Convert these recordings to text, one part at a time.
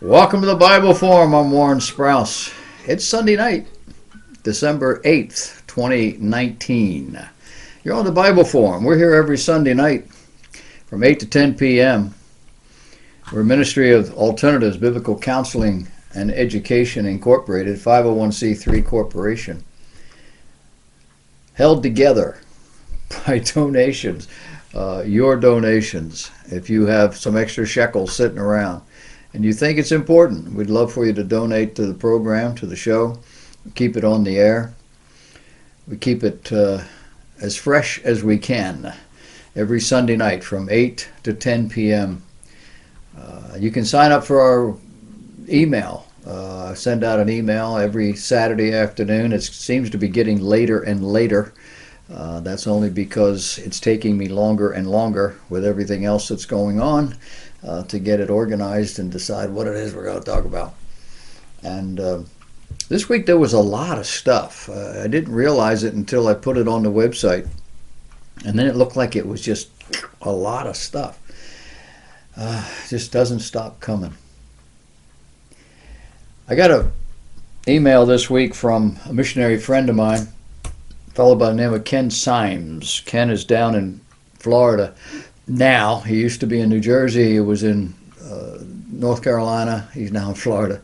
Welcome to the Bible Forum. I'm Warren Sprouse. It's Sunday night, December 8th, 2019. You're on the Bible Forum. We're here every Sunday night from 8 to 10 p.m. We're a ministry of Alternatives, Biblical Counseling and Education Incorporated, 501c3 corporation, held together by donations, your donations. If you have some extra shekels sitting around and you think it's important, we'd love for you to donate to the program, to the show. We keep it on the air. We keep it as fresh as we can every Sunday night from 8 to 10 p.m. You can sign up for our email. I send out an email every Saturday afternoon. It seems to be getting later and later. That's only because it's taking me longer and longer with everything else that's going on to get it organized and decide what it is we're going to talk about. And this week there was a lot of stuff. I didn't realize it until I put it on the website, and then it looked like it was just a lot of stuff. Just doesn't stop coming. I got an email this week from a missionary friend of mine, a fellow by the name of Ken Symes. Ken is down in Florida now. He used to be in New Jersey. He was in North Carolina. He's now in Florida.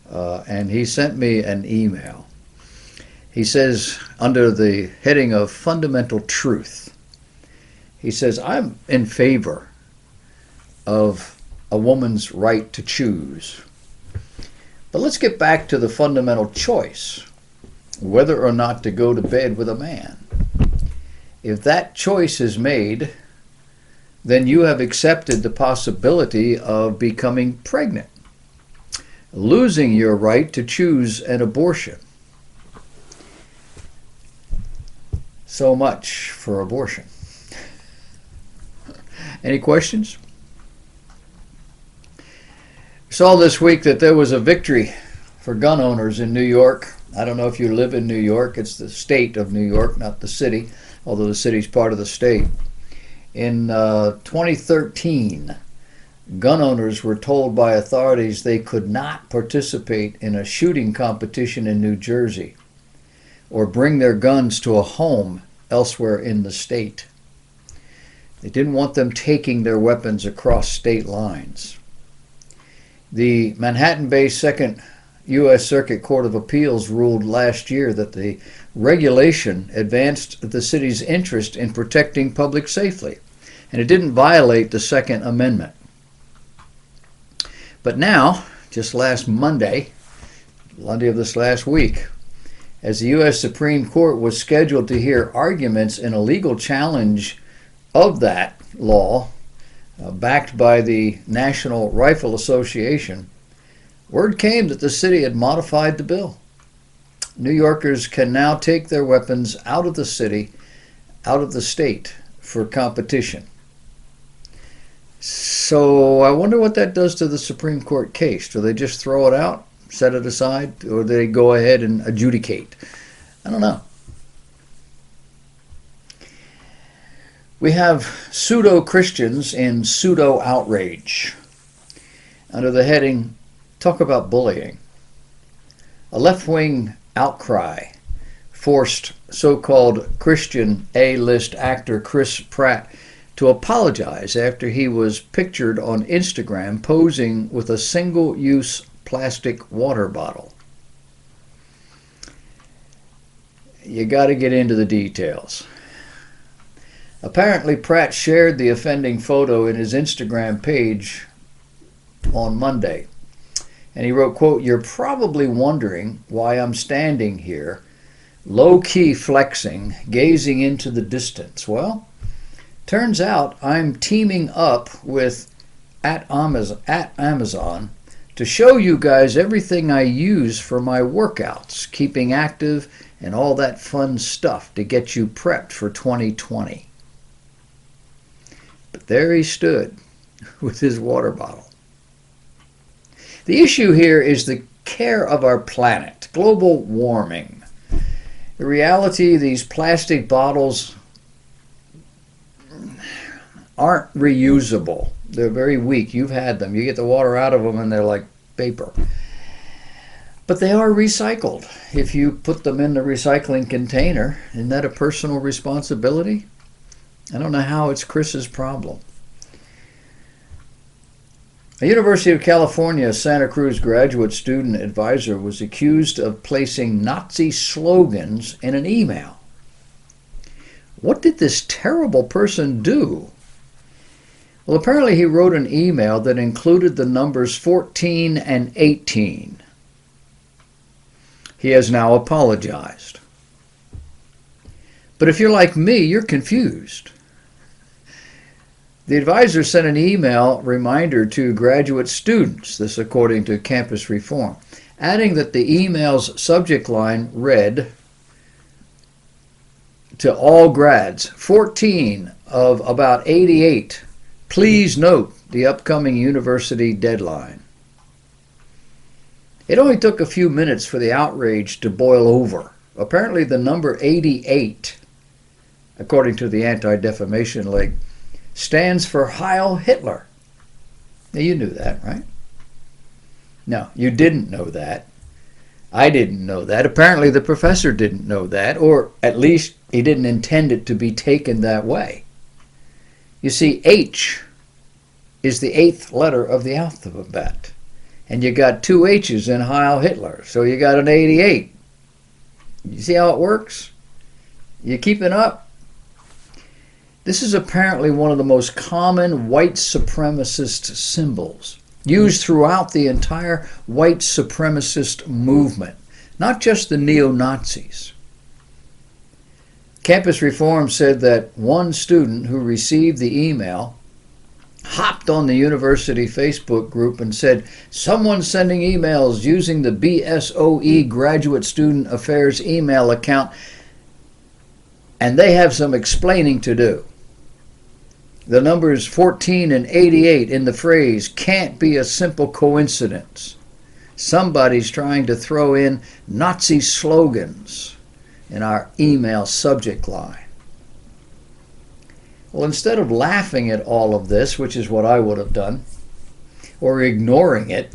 And he sent me an email. He says, under the heading of fundamental truth, he says, I'm in favor of a woman's right to choose. But let's get back to the fundamental choice, whether or not to go to bed with a man. If that choice is made, then you have accepted the possibility of becoming pregnant, losing your right to choose an abortion. So much for abortion. Any questions? Saw this week that there was a victory for gun owners in New York. I don't know if you live in New York. It's the state of New York, not the city, although the city's part of the state. In 2013, gun owners were told by authorities they could not participate in a shooting competition in New Jersey or bring their guns to a home elsewhere in the state. They didn't want them taking their weapons across state lines. The Manhattan-based Second U.S. Circuit Court of Appeals ruled last year that the regulation advanced the city's interest in protecting public safety, and it didn't violate the Second Amendment. But now, just last Monday of this last week, as the U.S. Supreme Court was scheduled to hear arguments in a legal challenge of that law, backed by the National Rifle Association, word came that the city had modified the bill. New Yorkers can now take their weapons out of the city, out of the state, for competition. So I wonder what that does to the Supreme Court case. Do they just throw it out, set it aside, or do they go ahead and adjudicate? I don't know. We have Pseudo-Christians in Pseudo-Outrage. Under the heading, Talk About Bullying. A left-wing outcry forced so-called Christian A-list actor Pratt to apologize after he was pictured on Instagram posing with a single-use plastic water bottle. You got to get into the details. Apparently, Pratt shared the offending photo in his Instagram page on Monday. And he wrote, quote, "You're probably wondering why I'm standing here, low-key flexing, gazing into the distance. Well, turns out I'm teaming up with at Amazon to show you guys everything I use for my workouts, keeping active and all that fun stuff to get you prepped for 2020. But there he stood with his water bottle. The issue here is the care of our planet, global warming. In reality, these plastic bottles aren't reusable. They're very weak. You've had them. You get the water out of them and they're like paper. But they are recycled. If you put them in the recycling container, isn't that a personal responsibility? I don't know how it's Chris's problem. A University of California Santa Cruz graduate student advisor was accused of placing Nazi slogans in an email. What did this terrible person do? Well, apparently he wrote an email that included the numbers 14 and 18. He has now apologized. But if you're like me, you're confused. The advisor sent an email reminder to graduate students, this according to Campus Reform, adding that the email's subject line read, to all grads, 14 of about 88, please note the upcoming university deadline. It only took a few minutes for the outrage to boil over. Apparently the number 88, according to the Anti-Defamation League, stands for Heil Hitler. Now, you knew that, right? No, you didn't know that. I didn't know that. Apparently the professor didn't know that, or at least he didn't intend it to be taken that way. You see, H is the 8th letter of the alphabet. And you got 2 H's in Heil Hitler, so you got an 88. You see how it works? You keeping up? This is apparently one of the most common white supremacist symbols used throughout the entire white supremacist movement, not just the neo-Nazis. Campus Reform said that one student who received the email hopped on the university Facebook group and said, someone's sending emails using the BSOE Graduate Student Affairs email account, and they have some explaining to do. The numbers 14 and 88 in the phrase can't be a simple coincidence. Somebody's trying to throw in Nazi slogans in our email subject line. Well, instead of laughing at all of this, which is what I would have done, or ignoring it,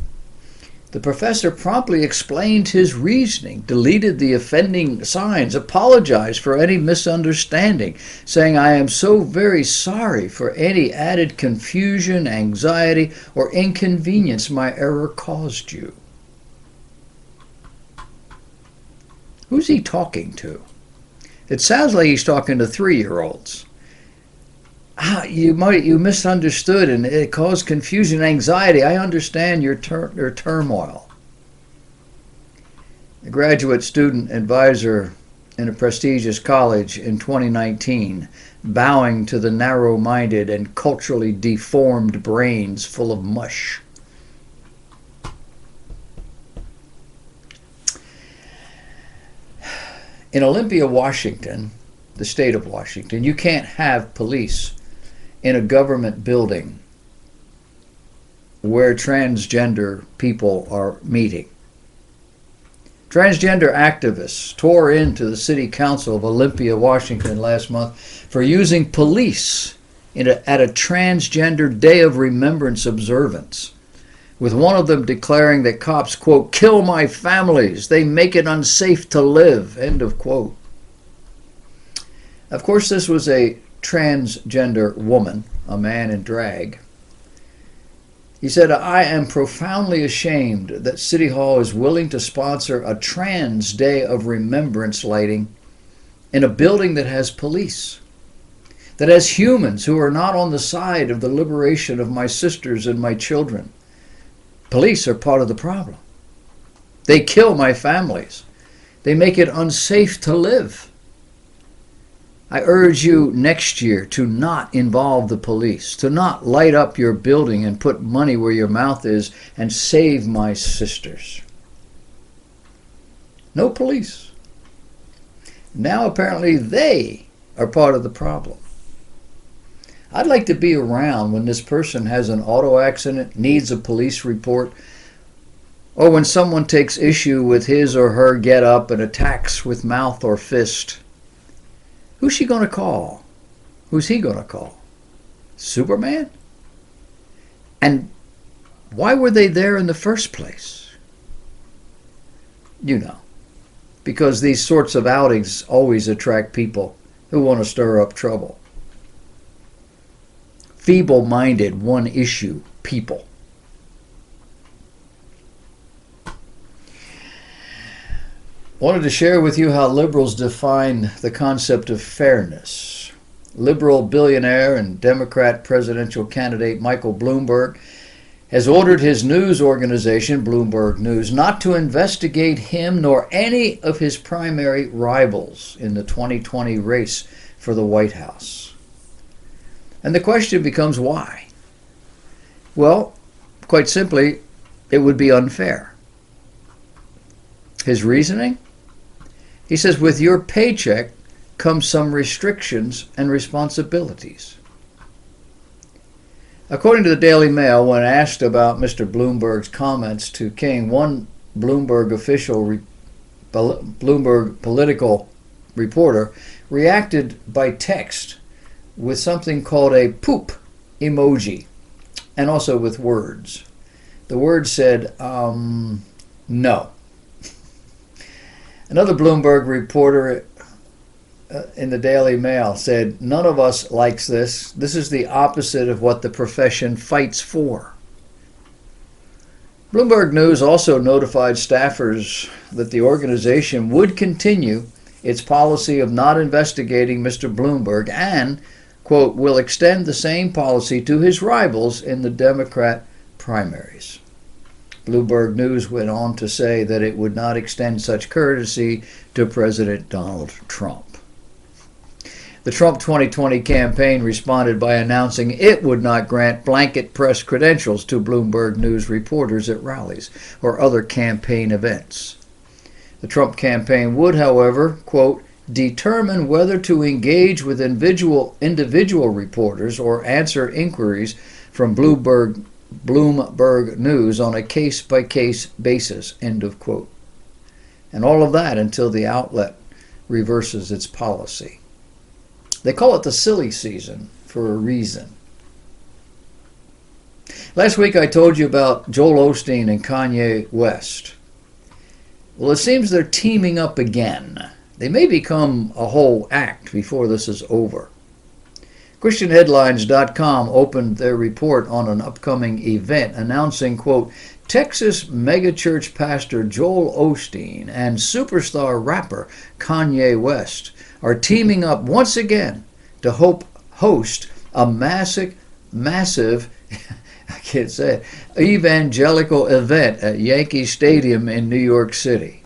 the professor promptly explained his reasoning, deleted the offending signs, apologized for any misunderstanding, saying, I am so very sorry for any added confusion, anxiety, or inconvenience my error caused you. Who's he talking to? It sounds like he's talking to 3-year-olds. You misunderstood and it caused confusion and anxiety. I understand your turmoil. A graduate student advisor in a prestigious college in 2019, bowing to the narrow-minded and culturally deformed brains full of mush. In Olympia, Washington, the state of Washington, you can't have police in a government building where transgender people are meeting. Transgender activists tore into the city council of Olympia, Washington last month for using police at a transgender Day of Remembrance observance, with one of them declaring that cops, quote, kill my families, they make it unsafe to live, end of quote. Of course, this was a transgender woman, a man in drag. He said, I am profoundly ashamed that City Hall is willing to sponsor a trans Day of Remembrance lighting in a building that has police, that has humans who are not on the side of the liberation of my sisters and my children. Police are part of the problem. They kill my families. They make it unsafe to live. I urge you next year to not involve the police, to not light up your building and put money where your mouth is and save my sisters. No police. Now apparently they are part of the problem. I'd like to be around when this person has an auto accident, needs a police report, or when someone takes issue with his or her get up and attacks with mouth or fist. Who's she going to call? Who's he going to call? Superman? And Why were they there in the first place? You know, because these sorts of outings always attract people who want to stir up trouble. Feeble-minded, one-issue people. Wanted to share with you how liberals define the concept of fairness. Liberal billionaire and Democrat presidential candidate Michael Bloomberg has ordered his news organization, Bloomberg News, not to investigate him nor any of his primary rivals in the 2020 race for the White House. And the question becomes why? Well, quite simply, it would be unfair. His reasoning? He says, with your paycheck comes some restrictions and responsibilities. According to the Daily Mail, when asked about Mr. Bloomberg's comments to King, one Bloomberg official, Bloomberg political reporter, reacted by text with something called a poop emoji, and also with words. The word said, no. Another Bloomberg reporter in the Daily Mail said, none of us likes this. This is the opposite of what the profession fights for. Bloomberg News also notified staffers that the organization would continue its policy of not investigating Mr. Bloomberg and, quote, will extend the same policy to his rivals in the Democrat primaries. Bloomberg News went on to say that it would not extend such courtesy to President Donald Trump. The Trump 2020 campaign responded by announcing it would not grant blanket press credentials to Bloomberg News reporters at rallies or other campaign events. The Trump campaign would, however, quote, determine whether to engage with individual reporters or answer inquiries from Bloomberg News on a case-by-case basis, end of quote. And all of that until the outlet reverses its policy. They call it the silly season for a reason. Last week I told you about Joel Osteen and Kanye West. Well, it seems they're teaming up again. They may become a whole act before this is over. ChristianHeadlines.com opened their report on an upcoming event announcing, quote, Texas megachurch pastor Joel Osteen and superstar rapper Kanye West are teaming up once again to host a massive, I can't say it, evangelical event at Yankee Stadium in New York City.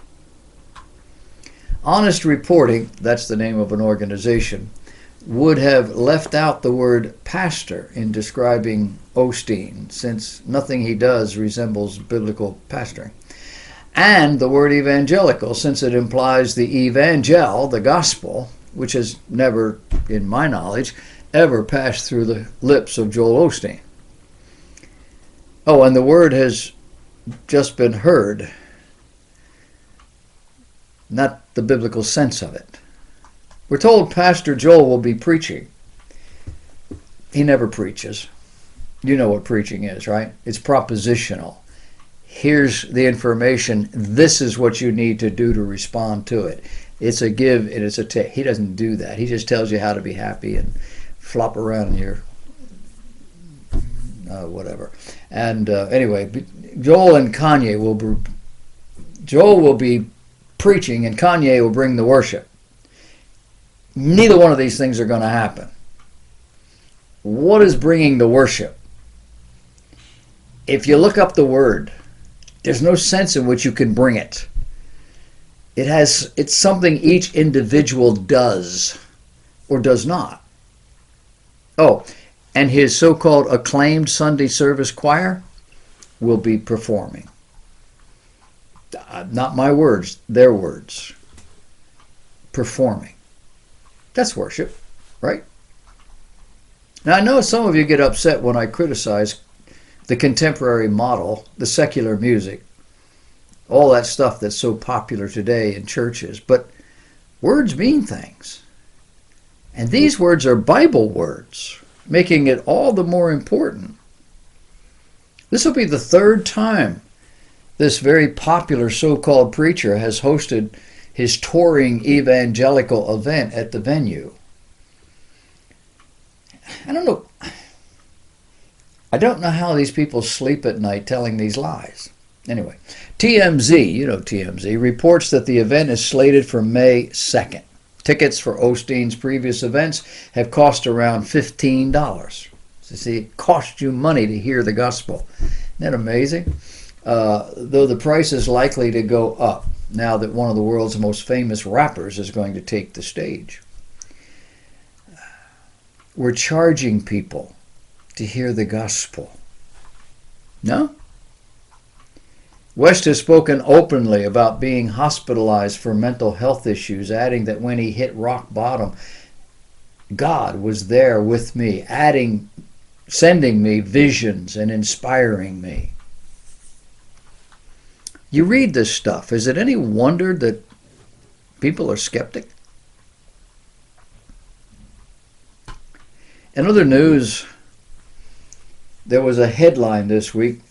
Honest Reporting, that's the name of an organization, would have left out the word pastor in describing Osteen, since nothing he does resembles biblical pastoring, and the word evangelical, since it implies the evangel, the gospel, which has never, in my knowledge, ever passed through the lips of Joel Osteen. Oh, and the word has just been heard, not the biblical sense of it. We're told Pastor Joel will be preaching. He never preaches. You know what preaching is, right? It's propositional. Here's the information. This is what you need to do to respond to it. It's a give and it's a take. He doesn't do that. He just tells you how to be happy and flop around in your whatever. And anyway, Joel will be preaching and Kanye will bring the worship. Neither one of these things are going to happen. What is bringing the worship? If you look up the word, there's no sense in which you can bring it. It's something each individual does or does not. Oh, and his so-called acclaimed Sunday service choir will be performing. Not my words, their words. Performing. That's worship, right? Now, I know some of you get upset when I criticize the contemporary model, the secular music, all that stuff that's so popular today in churches, but words mean things. And these words are Bible words, making it all the more important. This will be the third time this very popular so-called preacher has hosted his touring evangelical event at the venue. I don't know how these people sleep at night telling these lies. Anyway, TMZ, you know TMZ, reports that the event is slated for May 2nd. Tickets for Osteen's previous events have cost around $15. So see, it costs you money to hear the gospel. Isn't that amazing? Though the price is likely to go up now that one of the world's most famous rappers is going to take the stage. We're charging people to hear the gospel. No? West has spoken openly about being hospitalized for mental health issues, adding that when he hit rock bottom, God was there with me, sending me visions and inspiring me. You read this stuff. Is it any wonder that people are skeptic? In other news, there was a headline this week.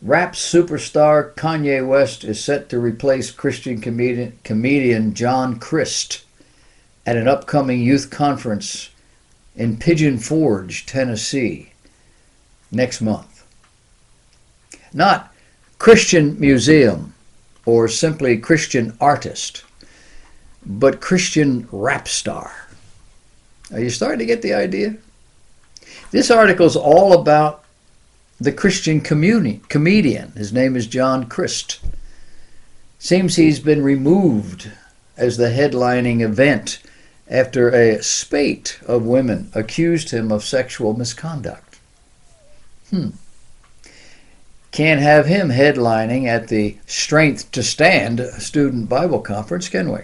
Rap superstar Kanye West is set to replace Christian comedian John Crist at an upcoming youth conference in Pigeon Forge, Tennessee, next month. Not Christian museum or simply Christian artist, but Christian rap star. Are you starting to get the idea? This article is all about the Christian comedian. His name is John Crist. Seems he's been removed as the headlining event after a spate of women accused him of sexual misconduct. Can't have him headlining at the Strength to Stand student Bible conference, can we?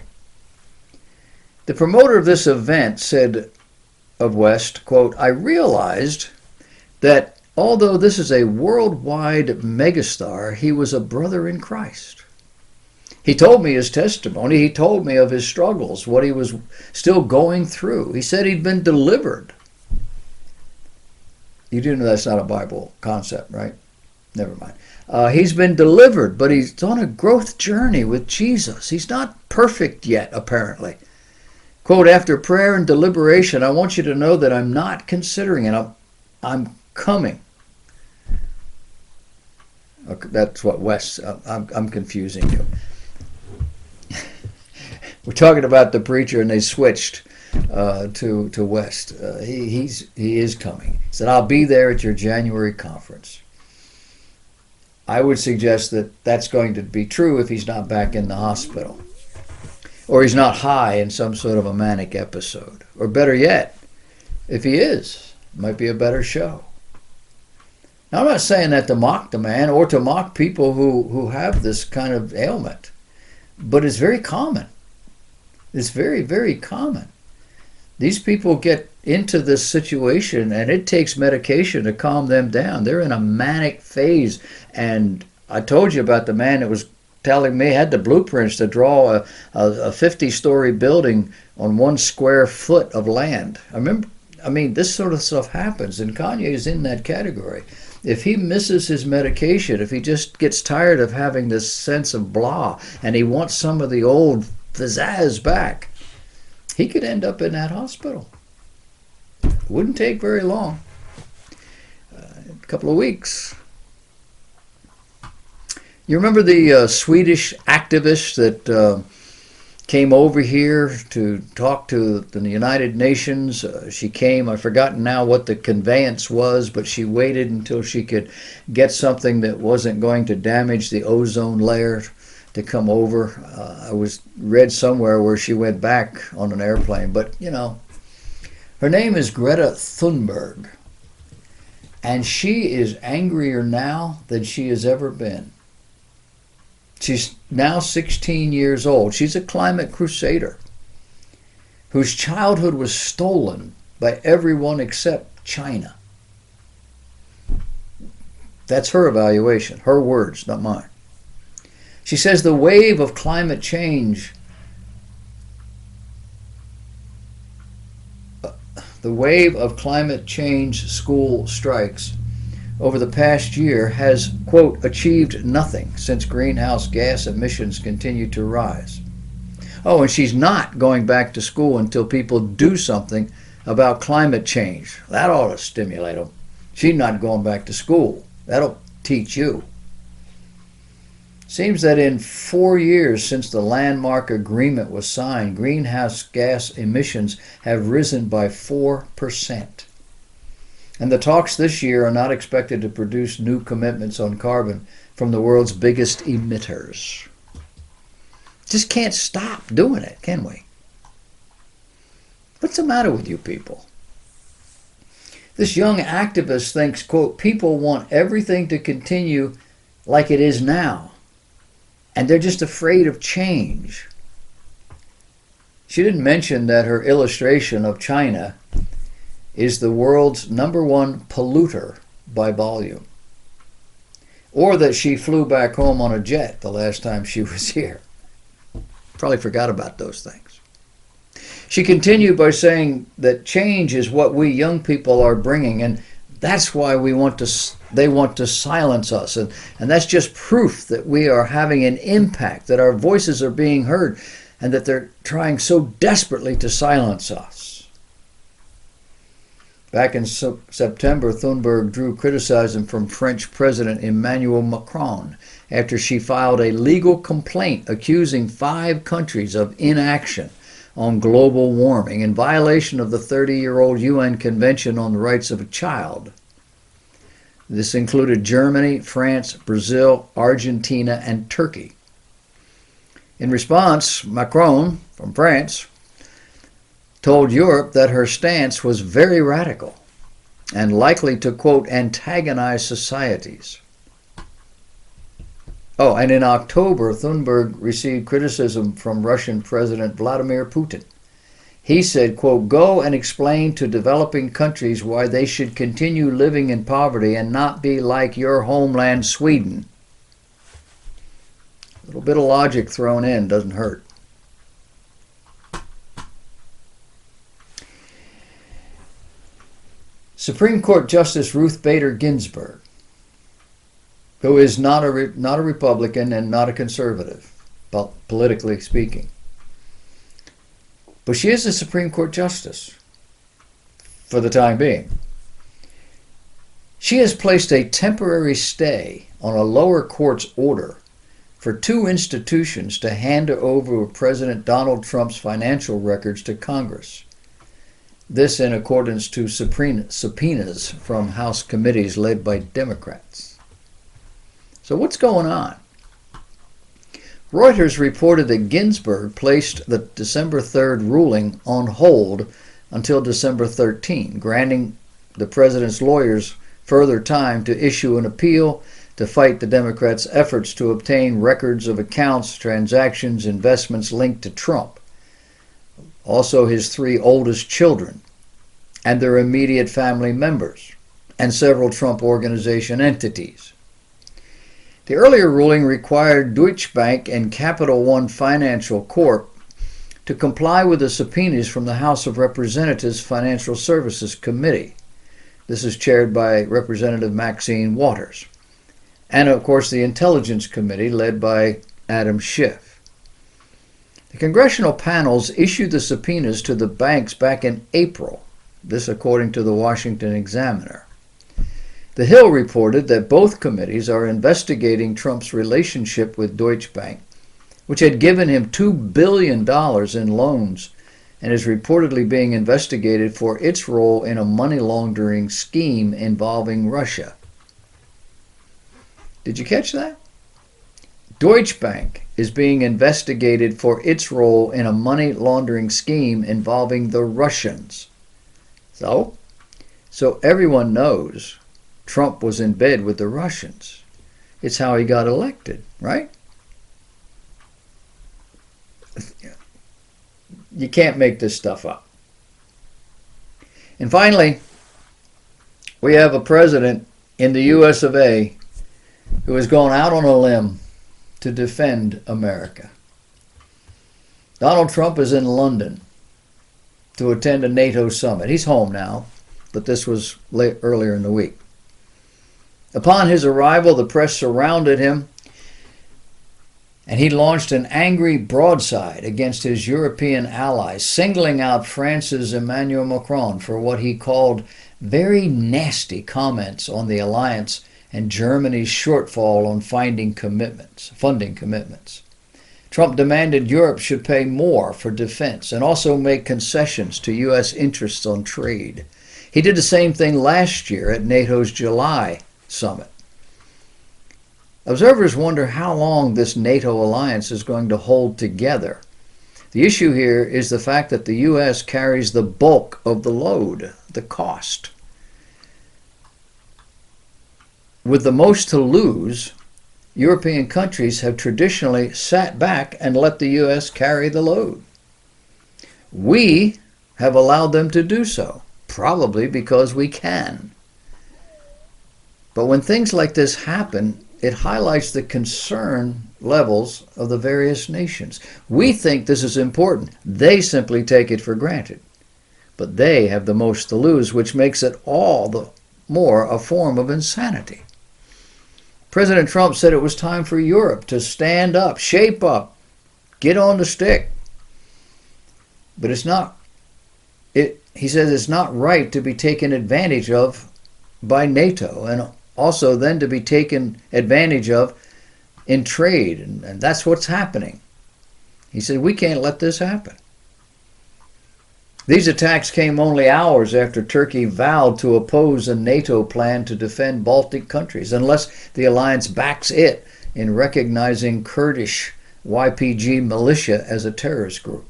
The promoter of this event said of West, quote, "I realized that although this is a worldwide megastar, he was a brother in Christ. He told me his testimony. He told me of his struggles, what he was still going through. He said he'd been delivered." You do know that's not a Bible concept, right? Never mind. He's been delivered, but he's on a growth journey with Jesus. He's not perfect yet, apparently. Quote, "After prayer and deliberation, I want you to know that I'm not considering it. I'm coming." Okay, that's what West, I'm confusing you. We're talking about the preacher and they switched to West. He is coming. He said, "I'll be there at your January conference." I would suggest that that's going to be true if he's not back in the hospital. Or he's not high in some sort of a manic episode. Or better yet, if he is, it might be a better show. Now, I'm not saying that to mock the man or to mock people who have this kind of ailment. But it's very common. It's very, very common. These people get into this situation and it takes medication to calm them down. They're in a manic phase. And I told you about the man that was telling me had the blueprints to draw a 50-story building on 1 square foot of land. This sort of stuff happens, and Kanye is in that category. If he misses his medication, if he just gets tired of having this sense of blah and he wants some of the old pizzazz back, he could end up in that hospital. Wouldn't take very long. A couple of weeks. You remember the Swedish activist that came over here to talk to the United Nations? She came, I've forgotten now what the conveyance was, but she waited until she could get something that wasn't going to damage the ozone layer to come over. I read somewhere where she went back on an airplane, but her name is Greta Thunberg, and she is angrier now than she has ever been. She's now 16 years old. She's a climate crusader whose childhood was stolen by everyone except China. That's her evaluation, her words, not mine. She says the wave of climate change school strikes over the past year has, quote, achieved nothing since greenhouse gas emissions continue to rise. Oh, and she's not going back to school until people do something about climate change. That ought to stimulate them. She's not going back to school. That'll teach you. Seems that in 4 years since the landmark agreement was signed, greenhouse gas emissions have risen by 4%. And the talks this year are not expected to produce new commitments on carbon from the world's biggest emitters. Just can't stop doing it, can we? What's the matter with you people? This young activist thinks, quote, people want everything to continue like it is now, and they're just afraid of change. She didn't mention that her illustration of China is the world's #1 polluter by volume, or that she flew back home on a jet the last time she was here. Probably forgot about those things. She continued by saying that change is what we young people are bringing, and that's why they want to silence us. And that's just proof that we are having an impact, that our voices are being heard, and that they're trying so desperately to silence us. Back in September, Thunberg drew criticism from French President Emmanuel Macron after she filed a legal complaint accusing 5 countries of inaction on global warming in violation of the 30-year-old UN Convention on the Rights of a Child. This included Germany, France, Brazil, Argentina, and Turkey. In response, Macron, from France, told Europe that her stance was very radical and likely to, quote, antagonize societies. Oh, and in October, Thunberg received criticism from Russian President Vladimir Putin. He said, quote, go and explain to developing countries why they should continue living in poverty and not be like your homeland, Sweden. A little bit of logic thrown in doesn't hurt. Supreme Court Justice Ruth Bader Ginsburg, who is not a Republican and not a conservative, politically speaking. But she is a Supreme Court Justice for the time being. She has placed a temporary stay on a lower court's order for 2 institutions to hand over President Donald Trump's financial records to Congress. This in accordance to subpoenas from House committees led by Democrats. So what's going on? Reuters reported that Ginsburg placed the December 3rd ruling on hold until December 13, granting the president's lawyers further time to issue an appeal to fight the Democrats' efforts to obtain records of accounts, transactions, investments linked to Trump. Also his 3 oldest children and their immediate family members, and several Trump Organization entities. The earlier ruling required Deutsche Bank and Capital One Financial Corp. To comply with the subpoenas from the House of Representatives Financial Services Committee. This is chaired by Representative Maxine Waters. And of course the Intelligence Committee led by Adam Schiff. The congressional panels issued the subpoenas to the banks back in April, this according to the Washington Examiner. The Hill reported that both committees are investigating Trump's relationship with Deutsche Bank, which had given him $2 billion in loans and is reportedly being investigated for its role in a money laundering scheme involving Russia. Did you catch that? Deutsche Bank is being investigated for its role in a money laundering scheme involving the Russians. So everyone knows Trump was in bed with the Russians. It's how he got elected, right? You can't make this stuff up. And finally, we have a president in the US of A who has gone out on a limb to defend America. Donald Trump is in London to attend a NATO summit. He's home now, but this was earlier in the week. Upon his arrival, the press surrounded him, and he launched an angry broadside against his European allies, singling out France's Emmanuel Macron for what he called very nasty comments on the alliance and Germany's shortfall on funding commitments. Trump demanded Europe should pay more for defense and also make concessions to U.S. interests on trade. He did the same thing last year at NATO's July summit. Observers wonder how long this NATO alliance is going to hold together. The issue here is the fact that the U.S. carries the bulk of the load, the cost. With the most to lose, European countries have traditionally sat back and let the U.S. carry the load. We have allowed them to do so, probably because we can. But when things like this happen, it highlights the concern levels of the various nations. We think this is important. They simply take it for granted. But they have the most to lose, which makes it all the more a form of insanity. President Trump said it was time for Europe to stand up, shape up, get on the stick. But he says it's not right to be taken advantage of by NATO, and also then to be taken advantage of in trade. And that's what's happening. He said, we can't let this happen. These attacks came only hours after Turkey vowed to oppose a NATO plan to defend Baltic countries unless the alliance backs it in recognizing Kurdish YPG militia as a terrorist group.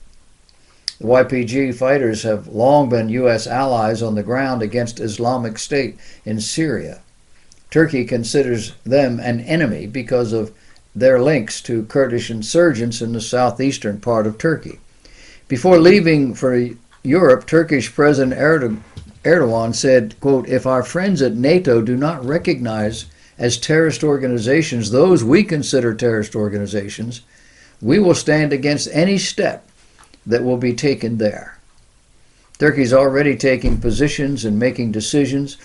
The YPG fighters have long been U.S. allies on the ground against Islamic State in Syria. Turkey considers them an enemy because of their links to Kurdish insurgents in the southeastern part of Turkey. Before leaving for Europe, Turkish President Erdogan said, quote, if our friends at NATO do not recognize as terrorist organizations those we consider terrorist organizations, we will stand against any step that will be taken there. Turkey is already taking positions and making decisions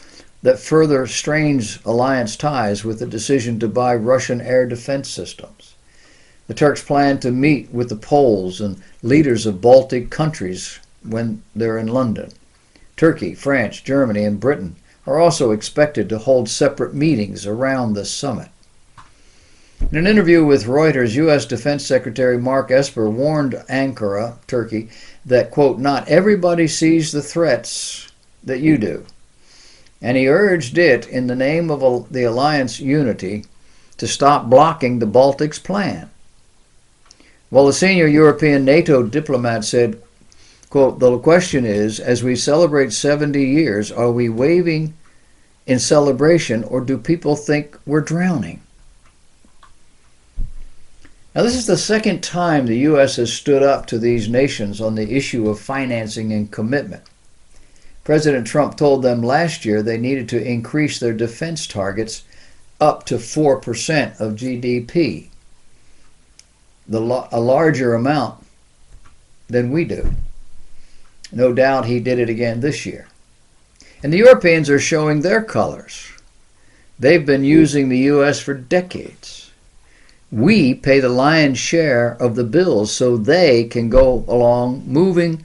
that further strains alliance ties with the decision to buy Russian air defense systems. The Turks plan to meet with the Poles and leaders of Baltic countries when they're in London. Turkey, France, Germany, and Britain are also expected to hold separate meetings around this summit. In an interview with Reuters, U.S. Defense Secretary Mark Esper warned Ankara, Turkey, that, quote, not everybody sees the threats that you do. And he urged it, in the name of the alliance unity, to stop blocking the Baltics plan. While the senior European NATO diplomat said, quote, the question is, as we celebrate 70 years, are we waving in celebration or do people think we're drowning? Now, this is the second time the U.S. has stood up to these nations on the issue of financing and commitment. President Trump told them last year they needed to increase their defense targets up to 4% of GDP, a larger amount than we do. No doubt he did it again this year. And the Europeans are showing their colors. They've been using the U.S. for decades. We pay the lion's share of the bills so they can go along moving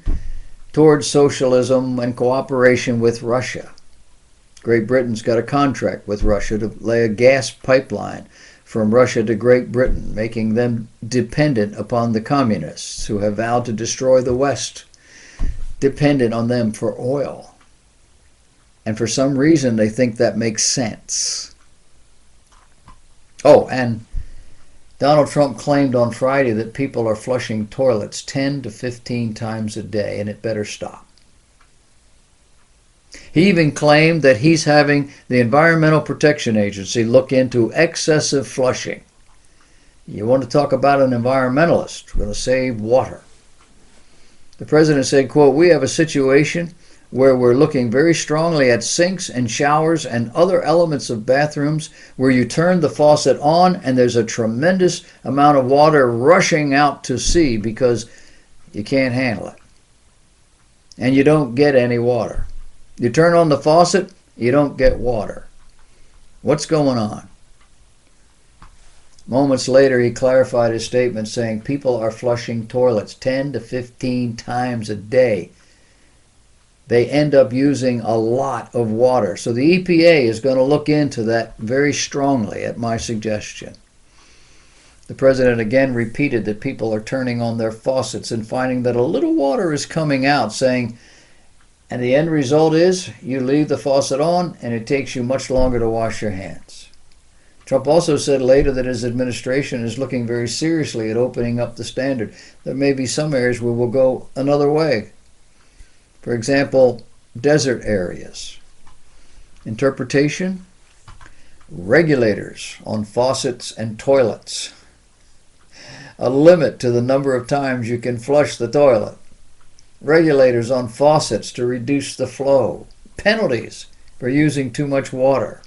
towards socialism and cooperation with Russia. Great Britain's got a contract with Russia to lay a gas pipeline from Russia to Great Britain, making them dependent upon the communists who have vowed to destroy the West, dependent on them for oil. And for some reason, they think that makes sense. Oh, and Donald Trump claimed on Friday that people are flushing toilets 10 to 15 times a day, and it better stop. He even claimed that he's having the Environmental Protection Agency look into excessive flushing. You want to talk about an environmentalist? We're going to save water. The president said, quote, we have a situation where we're looking very strongly at sinks and showers and other elements of bathrooms where you turn the faucet on and there's a tremendous amount of water rushing out to sea because you can't handle it. And you don't get any water. You turn on the faucet, you don't get water. What's going on? Moments later, he clarified his statement, saying people are flushing toilets 10 to 15 times a day. They end up using a lot of water. So the EPA is going to look into that very strongly at my suggestion. The president again repeated that people are turning on their faucets and finding that a little water is coming out, saying, and the end result is you leave the faucet on and it takes you much longer to wash your hands. Trump also said later that his administration is looking very seriously at opening up the standard. There may be some areas where we'll go another way. For example, desert areas. Interpretation: regulators on faucets and toilets. A limit to the number of times you can flush the toilet. Regulators on faucets to reduce the flow. Penalties for using too much water.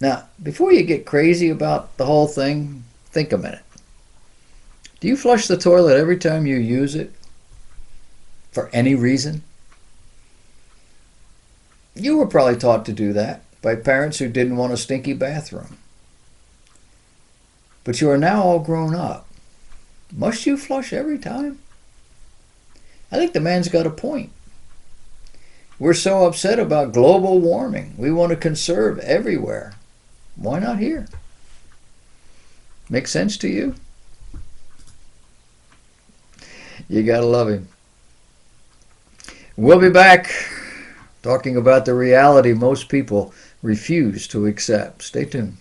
Now, before you get crazy about the whole thing, think a minute. Do you flush the toilet every time you use it? For any reason? You were probably taught to do that by parents who didn't want a stinky bathroom. But you are now all grown up. Must you flush every time? I think the man's got a point. We're so upset about global warming. We want to conserve everywhere. Why not here? Make sense to you? You gotta love him. We'll be back talking about the reality most people refuse to accept. Stay tuned.